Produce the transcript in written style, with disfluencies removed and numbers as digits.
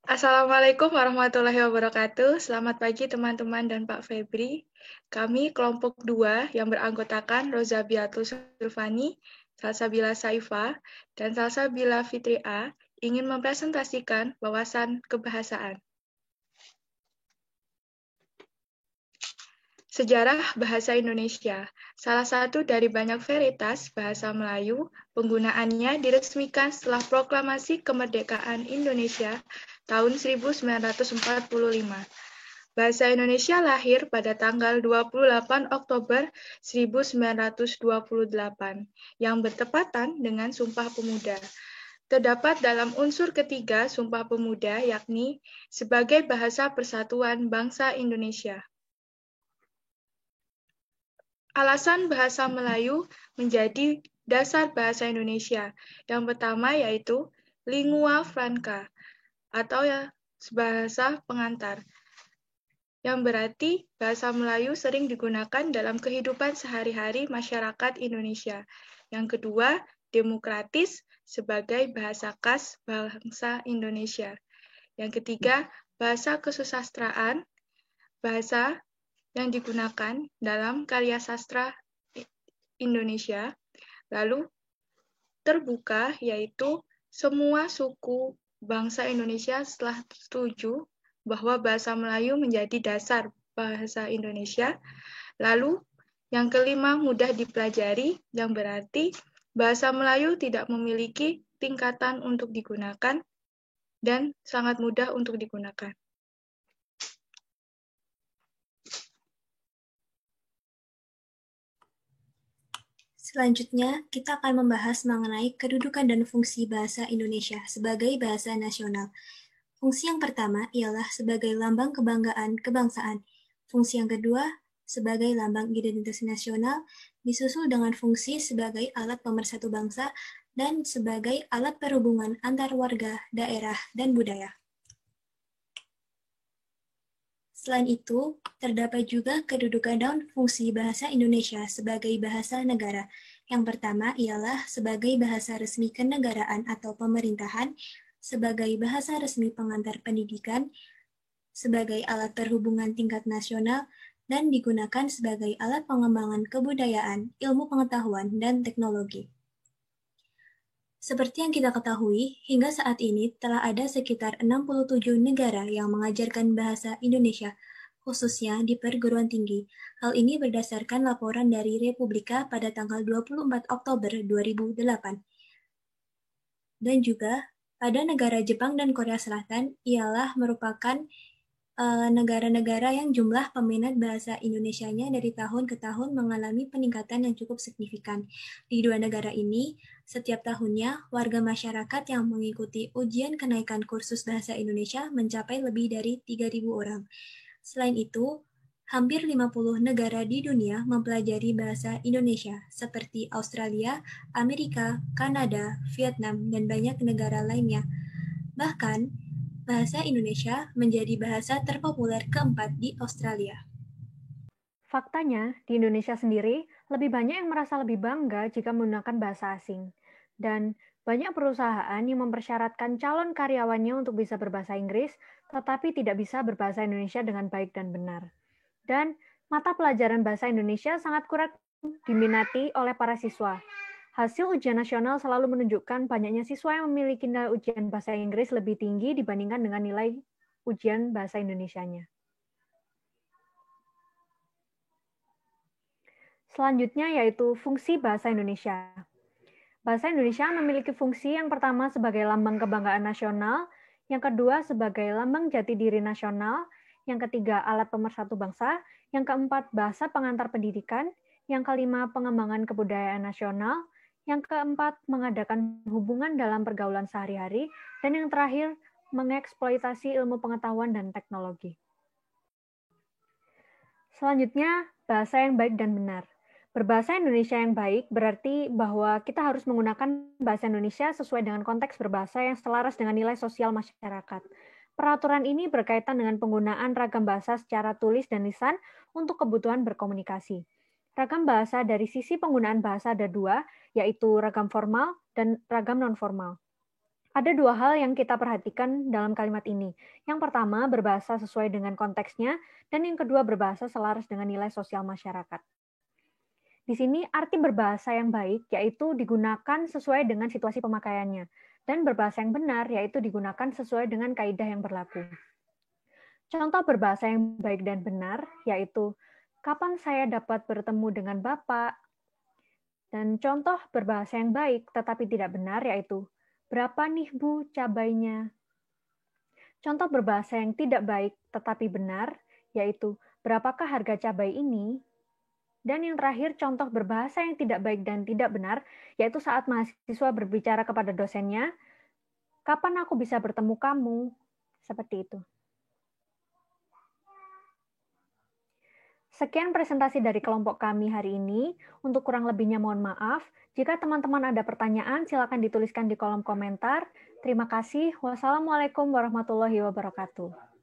Assalamualaikum warahmatullahi wabarakatuh. Selamat pagi teman-teman dan Pak Febri. Kami kelompok 2 yang beranggotakan Rozabiatul Sulfani, Salsabila Saifah, dan Salsabila Fitri A ingin mempresentasikan wawasan kebahasaan. Sejarah bahasa Indonesia. Salah satu dari banyak varietas bahasa Melayu, penggunaannya diresmikan setelah Proklamasi Kemerdekaan Indonesia tahun 1945. Bahasa Indonesia lahir pada tanggal 28 Oktober 1928 yang bertepatan dengan Sumpah Pemuda. Terdapat dalam unsur ketiga Sumpah Pemuda, yakni sebagai bahasa persatuan bangsa Indonesia. Alasan bahasa Melayu menjadi dasar bahasa Indonesia. Yang pertama yaitu lingua franca atau bahasa pengantar, yang berarti bahasa Melayu sering digunakan dalam kehidupan sehari-hari masyarakat Indonesia. Yang kedua, demokratis sebagai bahasa khas bangsa Indonesia. Yang ketiga, bahasa kesusastraan, bahasa yang digunakan dalam karya sastra Indonesia. Lalu terbuka, yaitu semua suku bangsa Indonesia setelah setuju bahwa bahasa Melayu menjadi dasar bahasa Indonesia. Lalu yang kelima, mudah dipelajari, yang berarti bahasa Melayu tidak memiliki tingkatan untuk digunakan dan sangat mudah untuk digunakan. Selanjutnya, kita akan membahas mengenai kedudukan dan fungsi bahasa Indonesia sebagai bahasa nasional. Fungsi yang pertama ialah sebagai lambang kebanggaan kebangsaan. Fungsi yang kedua sebagai lambang identitas nasional, disusul dengan fungsi sebagai alat pemersatu bangsa dan sebagai alat perhubungan antar warga, daerah, dan budaya. Selain itu, terdapat juga kedudukan dan fungsi bahasa Indonesia sebagai bahasa negara. Yang pertama ialah sebagai bahasa resmi kenegaraan atau pemerintahan, sebagai bahasa resmi pengantar pendidikan, sebagai alat perhubungan tingkat nasional, dan digunakan sebagai alat pengembangan kebudayaan, ilmu pengetahuan, dan teknologi. Seperti yang kita ketahui, hingga saat ini telah ada sekitar 67 negara yang mengajarkan bahasa Indonesia, khususnya di perguruan tinggi. Hal ini berdasarkan laporan dari Republika pada tanggal 24 Oktober 2008. Dan juga pada negara Jepang dan Korea Selatan ialah merupakan negara-negara yang jumlah peminat bahasa Indonesianya dari tahun ke tahun mengalami peningkatan yang cukup signifikan. Di dua negara ini, setiap tahunnya warga masyarakat yang mengikuti ujian kenaikan kursus bahasa Indonesia mencapai lebih dari 3.000 orang. Selain itu, hampir 50 negara di dunia mempelajari bahasa Indonesia, seperti Australia, Amerika, Kanada, Vietnam, dan banyak negara lainnya. Bahkan, bahasa Indonesia menjadi bahasa terpopuler keempat di Australia. Faktanya, di Indonesia sendiri, lebih banyak yang merasa lebih bangga jika menggunakan bahasa asing. Dan banyak perusahaan yang mempersyaratkan calon karyawannya untuk bisa berbahasa Inggris, tetapi tidak bisa berbahasa Indonesia dengan baik dan benar. Dan mata pelajaran bahasa Indonesia sangat kurang diminati oleh para siswa. Hasil ujian nasional selalu menunjukkan banyaknya siswa yang memiliki nilai ujian bahasa Inggris lebih tinggi dibandingkan dengan nilai ujian bahasa Indonesianya. Selanjutnya yaitu fungsi bahasa Indonesia. Bahasa Indonesia memiliki fungsi yang pertama sebagai lambang kebanggaan nasional, yang kedua sebagai lambang jati diri nasional, yang ketiga alat pemersatu bangsa, yang keempat bahasa pengantar pendidikan, yang kelima pengembangan kebudayaan nasional, yang keempat mengadakan hubungan dalam pergaulan sehari-hari, dan yang terakhir mengeksploitasi ilmu pengetahuan dan teknologi. Selanjutnya, bahasa yang baik dan benar. Berbahasa Indonesia yang baik berarti bahwa kita harus menggunakan bahasa Indonesia sesuai dengan konteks berbahasa yang selaras dengan nilai sosial masyarakat. Peraturan ini berkaitan dengan penggunaan ragam bahasa secara tulis dan lisan untuk kebutuhan berkomunikasi. Ragam bahasa dari sisi penggunaan bahasa ada dua, yaitu ragam formal dan ragam non-formal. Ada dua hal yang kita perhatikan dalam kalimat ini. Yang pertama, berbahasa sesuai dengan konteksnya, dan yang kedua, berbahasa selaras dengan nilai sosial masyarakat. Di sini, arti berbahasa yang baik yaitu digunakan sesuai dengan situasi pemakaiannya, dan berbahasa yang benar yaitu digunakan sesuai dengan kaidah yang berlaku. Contoh berbahasa yang baik dan benar yaitu, kapan saya dapat bertemu dengan Bapak? Dan contoh berbahasa yang baik tetapi tidak benar yaitu, berapa nih Bu cabainya? Contoh berbahasa yang tidak baik tetapi benar, yaitu berapakah harga cabai ini? Dan yang terakhir, contoh berbahasa yang tidak baik dan tidak benar, yaitu saat mahasiswa berbicara kepada dosennya, kapan aku bisa bertemu kamu? Seperti itu. Sekian presentasi dari kelompok kami hari ini. Untuk kurang lebihnya mohon maaf. Jika teman-teman ada pertanyaan, silakan dituliskan di kolom komentar. Terima kasih. Wassalamualaikum warahmatullahi wabarakatuh.